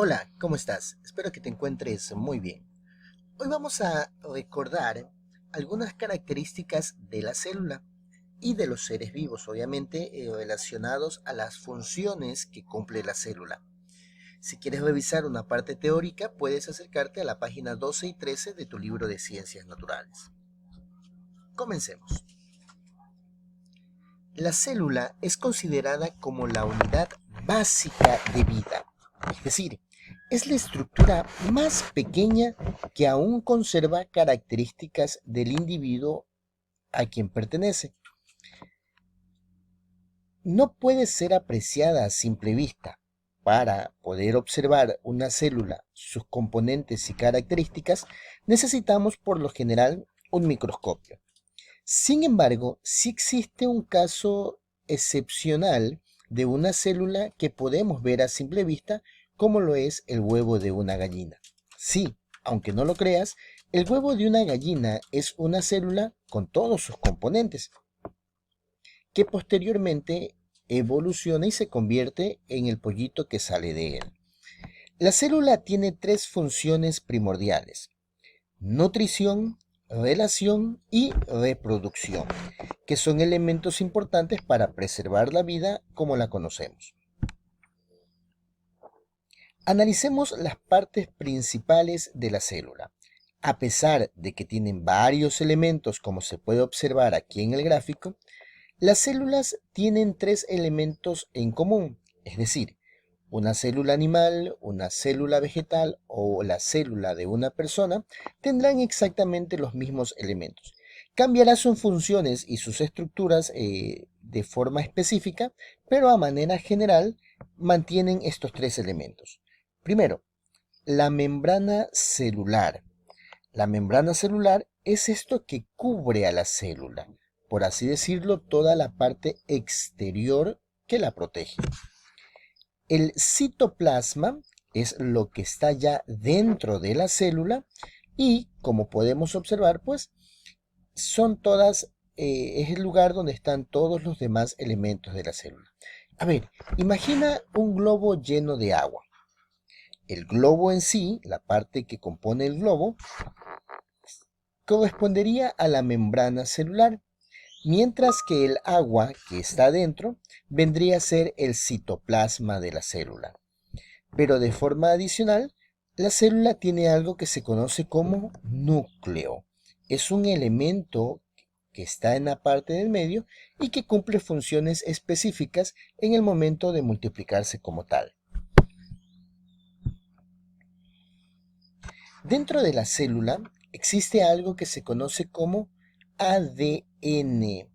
Hola, ¿cómo estás? Espero que te encuentres muy bien. Hoy vamos a recordar algunas características de la célula y de los seres vivos, obviamente relacionados a las funciones que cumple la célula. Si quieres revisar una parte teórica, puedes acercarte a la página 12 y 13 de tu libro de Ciencias Naturales. Comencemos. La célula es considerada como la unidad básica de vida, es decir, es la estructura más pequeña que aún conserva características del individuo a quien pertenece. No puede ser apreciada a simple vista. Para poder observar una célula, sus componentes y características, necesitamos por lo general un microscopio. Sin embargo, sí existe un caso excepcional de una célula que podemos ver a simple vista, como lo es el huevo de una gallina. Sí, aunque no lo creas, el huevo de una gallina es una célula con todos sus componentes, que posteriormente evoluciona y se convierte en el pollito que sale de él. La célula tiene tres funciones primordiales: nutrición, relación y reproducción, que son elementos importantes para preservar la vida como la conocemos. Analicemos las partes principales de la célula. A pesar de que tienen varios elementos, como se puede observar aquí en el gráfico, las células tienen tres elementos en común, es decir, una célula animal, una célula vegetal o la célula de una persona tendrán exactamente los mismos elementos. Cambiará sus funciones y sus estructuras de forma específica, pero a manera general mantienen estos tres elementos. Primero, la membrana celular. La membrana celular es esto que cubre a la célula, por así decirlo, toda la parte exterior que la protege. El citoplasma es lo que está ya dentro de la célula y, como podemos observar, pues son todas, es el lugar donde están todos los demás elementos de la célula. A ver, imagina un globo lleno de agua. El globo en sí, la parte que compone el globo, correspondería a la membrana celular, mientras que el agua que está dentro vendría a ser el citoplasma de la célula. Pero de forma adicional, la célula tiene algo que se conoce como núcleo. Es un elemento que está en la parte del medio y que cumple funciones específicas en el momento de multiplicarse como tal. Dentro de la célula existe algo que se conoce como ADN.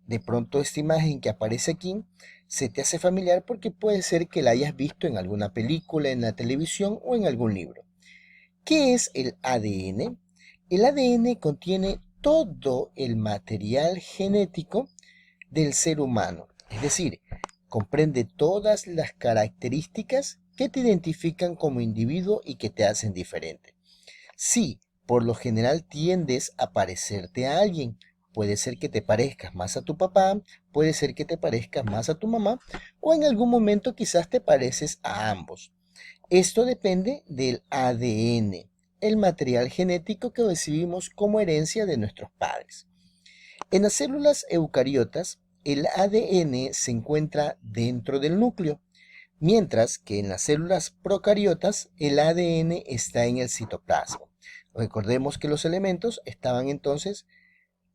De pronto esta imagen que aparece aquí se te hace familiar porque puede ser que la hayas visto en alguna película, en la televisión o en algún libro. ¿Qué es el ADN? El ADN contiene todo el material genético del ser humano, es decir, comprende todas las características que te identifican como individuo y que te hacen diferente. Sí, por lo general tiendes a parecerte a alguien. Puede ser que te parezcas más a tu papá, puede ser que te parezcas más a tu mamá, o en algún momento quizás te pareces a ambos. Esto depende del ADN, el material genético que recibimos como herencia de nuestros padres. En las células eucariotas, el ADN se encuentra dentro del núcleo, mientras que en las células procariotas el ADN está en el citoplasma. Recordemos que los elementos estaban entonces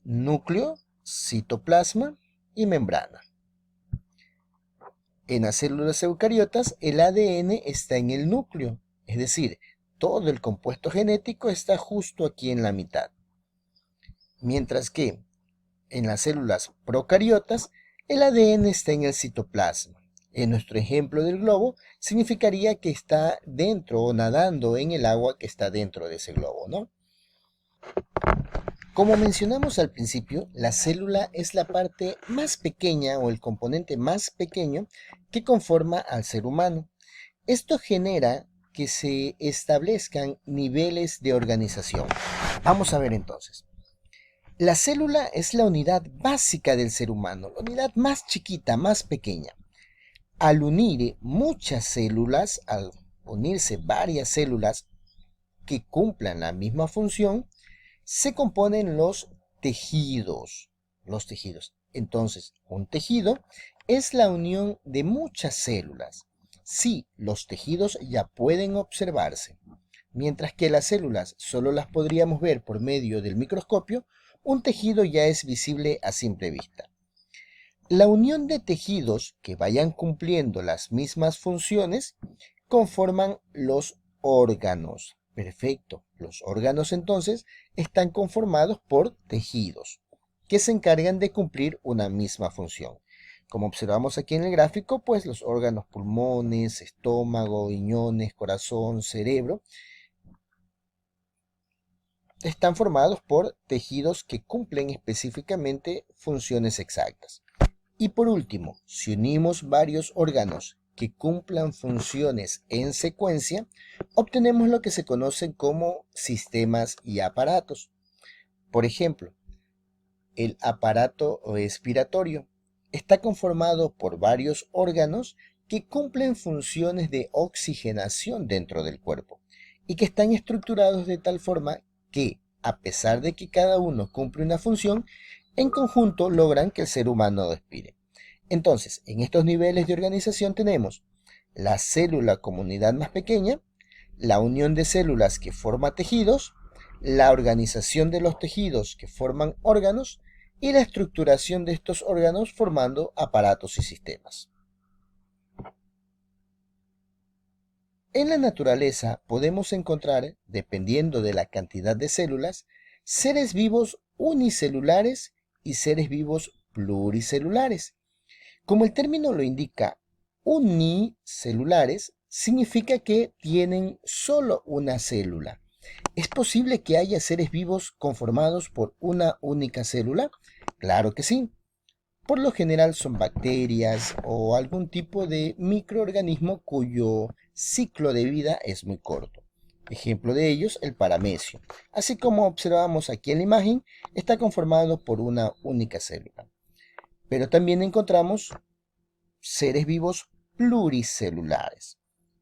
núcleo, citoplasma y membrana. En las células eucariotas el ADN está en el núcleo, es decir, todo el compuesto genético está justo aquí en la mitad. Mientras que en las células procariotas el ADN está en el citoplasma. En nuestro ejemplo del globo, significaría que está dentro o nadando en el agua que está dentro de ese globo, ¿no? Como mencionamos al principio, la célula es la parte más pequeña o el componente más pequeño que conforma al ser humano. Esto genera que se establezcan niveles de organización. Vamos a ver entonces. La célula es la unidad básica del ser humano, la unidad más chiquita, más pequeña. Al unir muchas células, unirse varias células que cumplan la misma función, se componen los tejidos. Los tejidos. Entonces, un tejido es la unión de muchas células. Sí, los tejidos ya pueden observarse. Mientras que las células solo las podríamos ver por medio del microscopio, un tejido ya es visible a simple vista. La unión de tejidos que vayan cumpliendo las mismas funciones conforman los órganos. Perfecto. Los órganos entonces están conformados por tejidos que se encargan de cumplir una misma función. Como observamos aquí en el gráfico, pues los órganos pulmones, estómago, riñones, corazón, cerebro, están formados por tejidos que cumplen específicamente funciones exactas. Y por último, si unimos varios órganos que cumplan funciones en secuencia, obtenemos lo que se conocen como sistemas y aparatos. Por ejemplo, el aparato respiratorio está conformado por varios órganos que cumplen funciones de oxigenación dentro del cuerpo y que están estructurados de tal forma que, a pesar de que cada uno cumple una función, en conjunto logran que el ser humano respire. Entonces, en estos niveles de organización tenemos la célula como unidad más pequeña, la unión de células que forma tejidos, la organización de los tejidos que forman órganos y la estructuración de estos órganos formando aparatos y sistemas. En la naturaleza podemos encontrar, dependiendo de la cantidad de células, seres vivos unicelulares y seres vivos pluricelulares. Como el término lo indica, unicelulares significa que tienen solo una célula. ¿Es posible que haya seres vivos conformados por una única célula? Claro que sí. Por lo general son bacterias o algún tipo de microorganismo cuyo ciclo de vida es muy corto. Ejemplo de ellos, el paramecio. Así como observamos aquí en la imagen, está conformado por una única célula. Pero también encontramos seres vivos pluricelulares.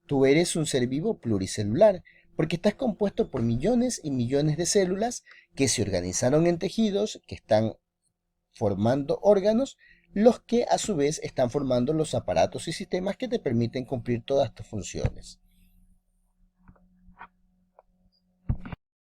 Tú eres un ser vivo pluricelular porque estás compuesto por millones y millones de células que se organizaron en tejidos que están formando órganos, los que a su vez están formando los aparatos y sistemas que te permiten cumplir todas tus funciones.